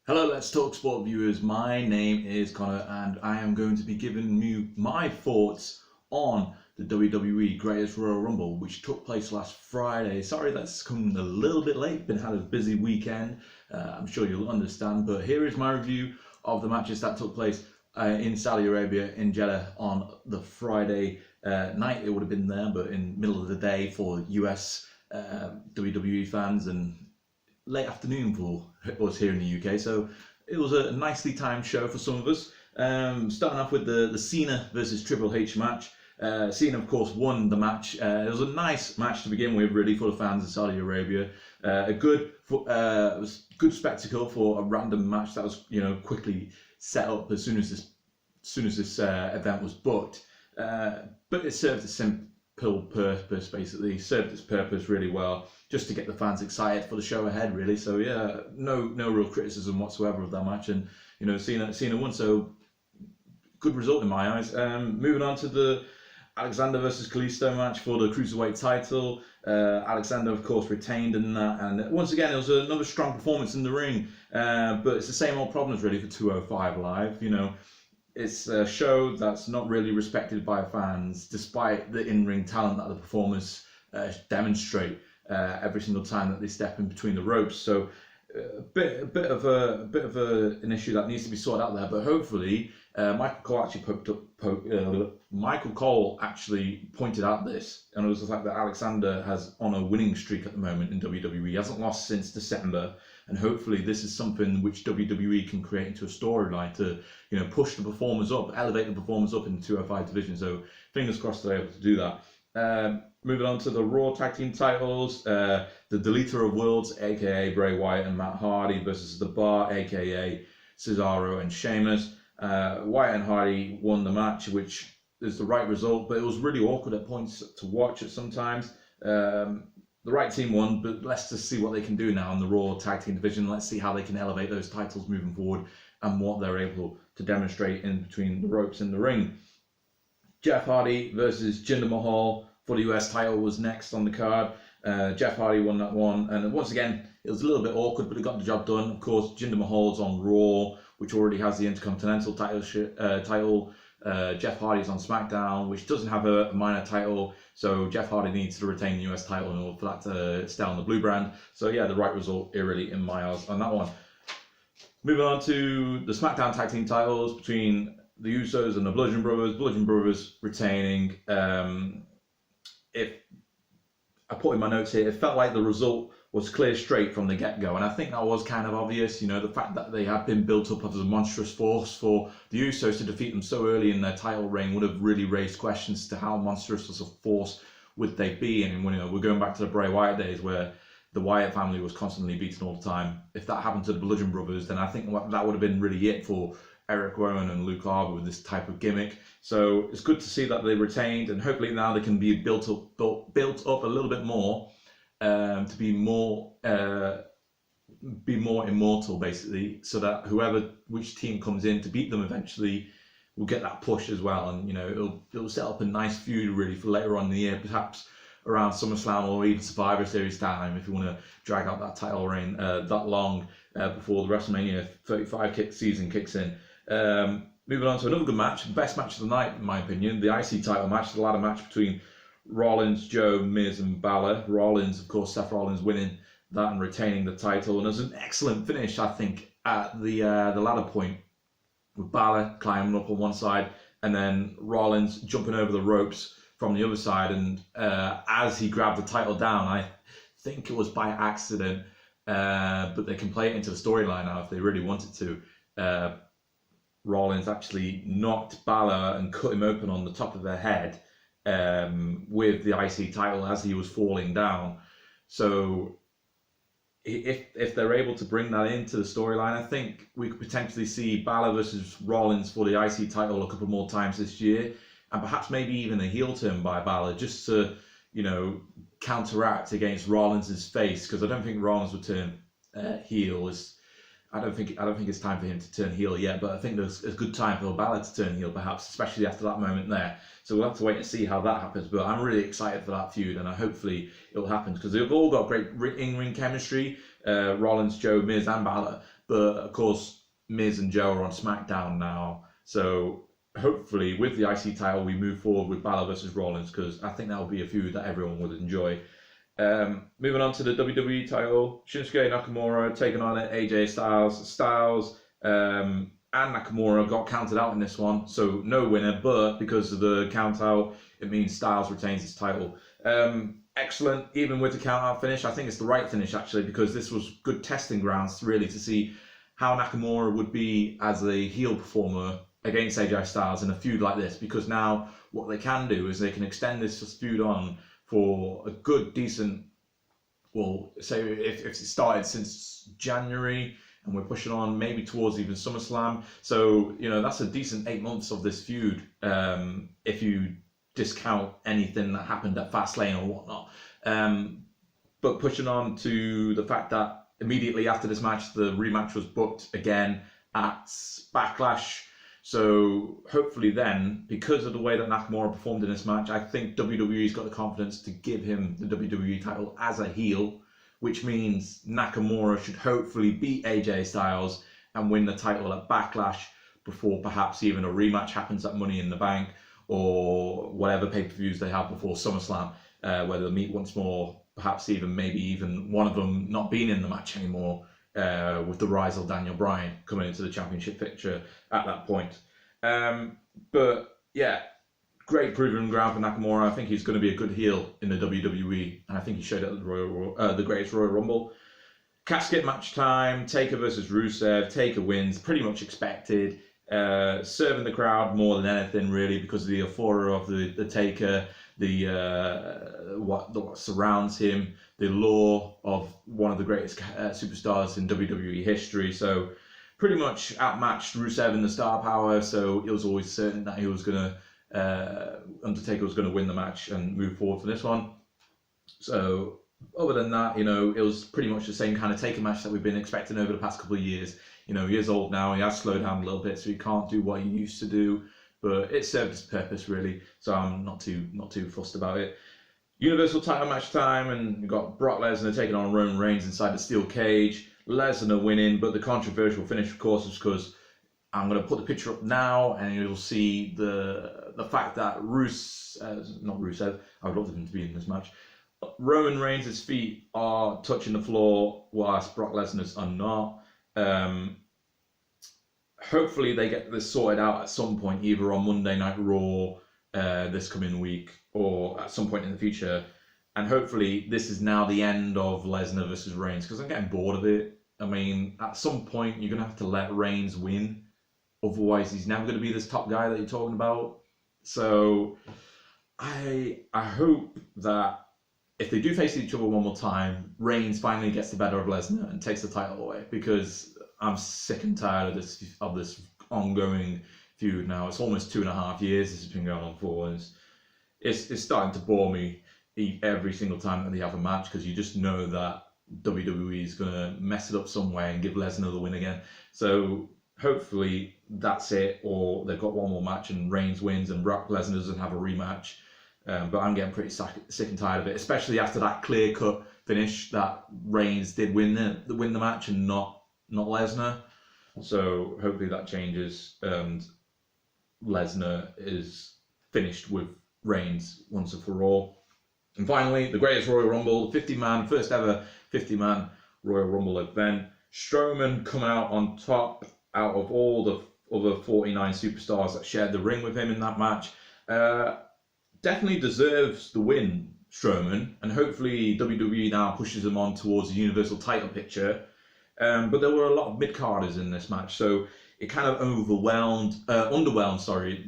Hello, Let's Talk Sport viewers. My name is Conor and I am going to be giving you my thoughts on the WWE Greatest Royal Rumble, which took place last Friday. Sorry that's come a little bit late, had a busy weekend. I'm sure you'll understand, but here is my review of the matches that took place in Saudi Arabia, in Jeddah, on the Friday night. It would have been there, but in the middle of the day for US WWE fans, and late afternoon for us here in the UK, so it was a nicely timed show for some of us. Starting off with the Cena versus Triple H match. Cena, of course, won the match. It was a nice match to begin with, really, for the fans in Saudi Arabia. A good spectacle for a random match that was, quickly set up as soon as this event was booked. But it served a simple purpose, basically. Served its purpose really well, just to get the fans excited for the show ahead, really. So yeah, no real criticism whatsoever of that match, and Cena won, so good result in my eyes. Moving on to the Alexander versus Kalisto match for the Cruiserweight title. Alexander, of course, retained in that, and once again it was another strong performance in the ring, but it's the same old problems really for 205 Live. It's a show that's not really respected by fans, despite the in-ring talent that the performers demonstrate every single time that they step in between the ropes. So a bit of an issue that needs to be sorted out there. But hopefully, Michael Cole actually pointed out this, and it was the fact that Alexander has on a winning streak at the moment in WWE. He hasn't lost since December, and hopefully this is something which WWE can create into a storyline to push the performers up, elevate the performers up in the 205 division. So fingers crossed they're able to do that. Moving on to the Raw Tag Team titles, the Deleter of Worlds, aka Bray Wyatt and Matt Hardy, versus The Bar, aka Cesaro and Sheamus. Wyatt and Hardy won the match, which is the right result, but it was really awkward at points to watch at sometimes. The right team won, but let's just see what they can do now in the Raw Tag Team division. Let's see how they can elevate those titles moving forward and what they're able to demonstrate in between the ropes in the ring. Jeff Hardy versus Jinder Mahal for the US title was next on the card. Jeff Hardy won that one, and once again it was a little bit awkward, but it got the job done. Of course, Jinder Mahal's on Raw, which already has the Intercontinental title. Jeff Hardy's on SmackDown, which doesn't have a minor title, so Jeff Hardy needs to retain the US title in order for that to stay on the blue brand. So yeah, the right result here really in my eyes on that one. Moving on to the SmackDown Tag Team titles between the Usos and the Bludgeon Brothers. Bludgeon Brothers retaining. If I put in my notes here, it felt like the result was clear straight from the get-go, and I think that was kind of obvious. The fact that they had been built up as a monstrous force for the Usos to defeat them so early in their title reign would have really raised questions as to how monstrous as a force would they be. And we're going back to the Bray Wyatt days where the Wyatt family was constantly beaten all the time. If that happened to the Bludgeon Brothers, then I think that would have been really it for Eric Rowan and Luke Harper with this type of gimmick. So it's good to see that they retained, and hopefully now they can be built up a little bit more to be more immortal, basically, so that which team comes in to beat them eventually will get that push as well, and it'll set up a nice feud really for later on in the year, perhaps around SummerSlam or even Survivor Series time, if you want to drag out that title reign that long before the WrestleMania 35 season kicks in. Moving on to another good match, best match of the night in my opinion, the IC title match, the ladder match between Rollins, Joe, Miz and Bala. Rollins, of course, Seth Rollins winning that and retaining the title, and it was an excellent finish, I think, at the ladder point, with Bala climbing up on one side and then Rollins jumping over the ropes from the other side, and as he grabbed the title down, I think it was by accident, but they can play it into the storyline now if they really wanted to. Rollins actually knocked Bala and cut him open on the top of their head with the IC title as he was falling down. So if they're able to bring that into the storyline, I think we could potentially see Bala versus Rollins for the IC title a couple more times this year, and perhaps maybe even a heel turn by Bala, just to counteract against Rollins' face, because I don't think Rollins would turn heel. I don't think it's time for him to turn heel yet, but I think there's a good time for Bala to turn heel, perhaps, especially after that moment there. So we'll have to wait and see how that happens. But I'm really excited for that feud, and hopefully it will happen, because they've all got great in-ring chemistry. Rollins, Joe, Miz, and Bala. But of course, Miz and Joe are on SmackDown now, so hopefully with the IC title we move forward with Bala versus Rollins, because I think that will be a feud that everyone would enjoy. Moving on to the WWE title, Shinsuke Nakamura taking on AJ Styles. Styles and Nakamura got counted out in this one, so no winner, but because of the count out, it means Styles retains his title. Excellent, even with the count out finish. I think it's the right finish actually, because this was good testing grounds really to see how Nakamura would be as a heel performer against AJ Styles in a feud like this, because now what they can do is they can extend this feud on for a good, decent, well, say if it started since January and we're pushing on maybe towards even SummerSlam. So, you know, that's a decent 8 months of this feud, if you discount anything that happened at Fastlane or whatnot. But pushing on to the fact that immediately after this match, the rematch was booked again at Backlash. So hopefully then, because of the way that Nakamura performed in this match, I think WWE's got the confidence to give him the WWE title as a heel, which means Nakamura should hopefully beat AJ Styles and win the title at Backlash before perhaps even a rematch happens at Money in the Bank or whatever pay-per-views they have before SummerSlam, where they'll meet once more, perhaps maybe even one of them not being in the match anymore. With the rise of Daniel Bryan coming into the championship picture at that point. But yeah, great proving ground for Nakamura. I think he's going to be a good heel in the WWE, and I think he showed it at the Greatest Royal Rumble. Casket match time, Taker versus Rusev. Taker wins, pretty much expected. Serving the crowd more than anything really, because of the euphoria of the Taker, what surrounds him, the lore of one of the greatest superstars in WWE history. So pretty much outmatched Rusev in the star power, so it was always certain that he was Undertaker was going to win the match and move forward for this one. So other than that, you know, it was pretty much the same kind of Taker match that we've been expecting over the past couple of years. You know, he is old now, he has slowed down a little bit, so he can't do what he used to do, but it served its purpose really, so I'm not too fussed about it. Universal title match time, and you've got Brock Lesnar taking on Roman Reigns inside the steel cage. Lesnar winning, but the controversial finish, of course, is because I'm going to put the picture up now, and you'll see the fact that not Rusev, I would love him to be in this match. Roman Reigns' feet are touching the floor, whilst Brock Lesnar's are not. Hopefully they get this sorted out at some point, either on Monday Night Raw this coming week or at some point in the future. And hopefully this is now the end of Lesnar versus Reigns, because I'm getting bored of it. I mean, at some point you're going to have to let Reigns win. Otherwise he's never going to be this top guy that you're talking about. So I hope that if they do face each other one more time, Reigns finally gets the better of Lesnar and takes the title away, because I'm sick and tired of this ongoing feud now. It's almost 2.5 years this has been going on for, and it's starting to bore me every single time that they have a match, because you just know that WWE is going to mess it up some way and give Lesnar the win again. So hopefully that's it, or they've got one more match and Reigns wins and Brock Lesnar doesn't have a rematch. But I'm getting pretty sick and tired of it, especially after that clear-cut finish that Reigns did win the match and not Lesnar. So hopefully that changes and Lesnar is finished with Reigns once and for all. And finally, the Greatest Royal Rumble, first ever 50-man Royal Rumble event. Strowman coming out on top out of all the other 49 superstars that shared the ring with him in that match. Definitely deserves the win, Strowman, and hopefully WWE now pushes him on towards the Universal title picture. But there were a lot of mid-carders in this match, so it kind of underwhelmed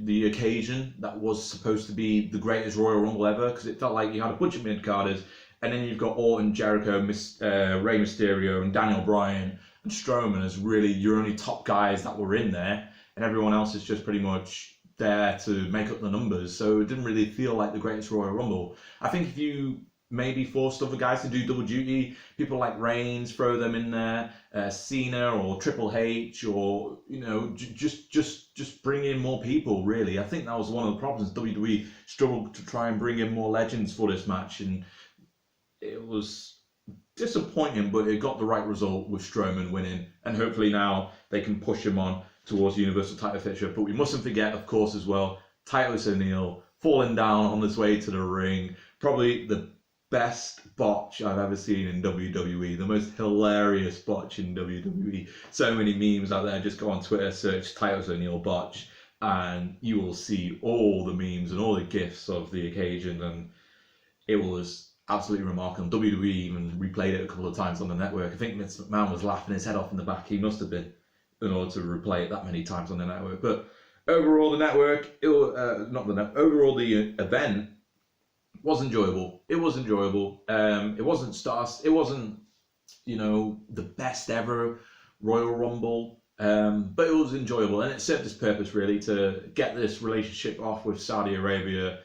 the occasion that was supposed to be the greatest Royal Rumble ever, because it felt like you had a bunch of mid-carders, and then you've got Orton, Jericho, Rey Mysterio, and Daniel Bryan, and Strowman as really your only top guys that were in there, and everyone else is just pretty much there to make up the numbers. So it didn't really feel like the greatest Royal Rumble. I think if you maybe forced other guys to do double duty, people like Reigns, throw them in there, Cena or Triple H, or you know, just bring in more people. Really, I think that was one of the problems. WWE struggled to try and bring in more legends for this match, and it was disappointing, but it got the right result with Strowman winning, and hopefully now they can push him on towards the Universal title picture. But we mustn't forget, of course, as well, Titus ONeil falling down on his way to the ring. Probably the best botch I've ever seen in WWE, the most hilarious botch in WWE. So many memes out there. Just go on Twitter, search Titus ONeil botch, and you will see all the memes and all the gifs of the occasion, and it was absolutely remarkable. WWE even replayed it a couple of times on the network. I think Vince McMahon was laughing his head off in the back. He must have been, in order to replay it that many times on the network. But overall, the network, overall the event was enjoyable. It was enjoyable. It wasn't stars. It wasn't, the best ever Royal Rumble. But it was enjoyable, and it served its purpose really to get this relationship off with Saudi Arabia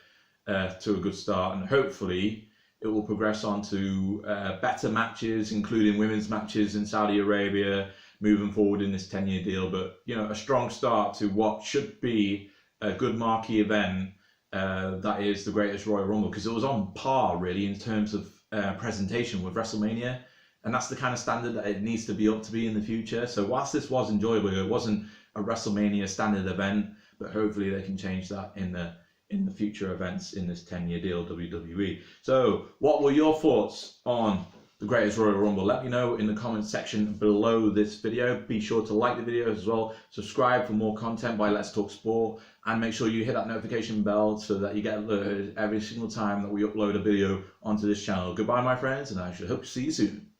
to a good start, and hopefully it will progress on to better matches, including women's matches in Saudi Arabia, moving forward in this 10-year deal. But, a strong start to what should be a good marquee event, that is the Greatest Royal Rumble, because it was on par, really, in terms of presentation with WrestleMania. And that's the kind of standard that it needs to be up to be in the future. So whilst this was enjoyable, it wasn't a WrestleMania standard event, but hopefully they can change that in the future events in this 10-year deal, WWE. So what were your thoughts on the Greatest Royal Rumble? Let me know in the comment section below this video. Be sure to like the video as well. Subscribe for more content by Let's Talk Sport. And make sure you hit that notification bell so that you get alerted every single time that we upload a video onto this channel. Goodbye, my friends, and I should hope to see you soon.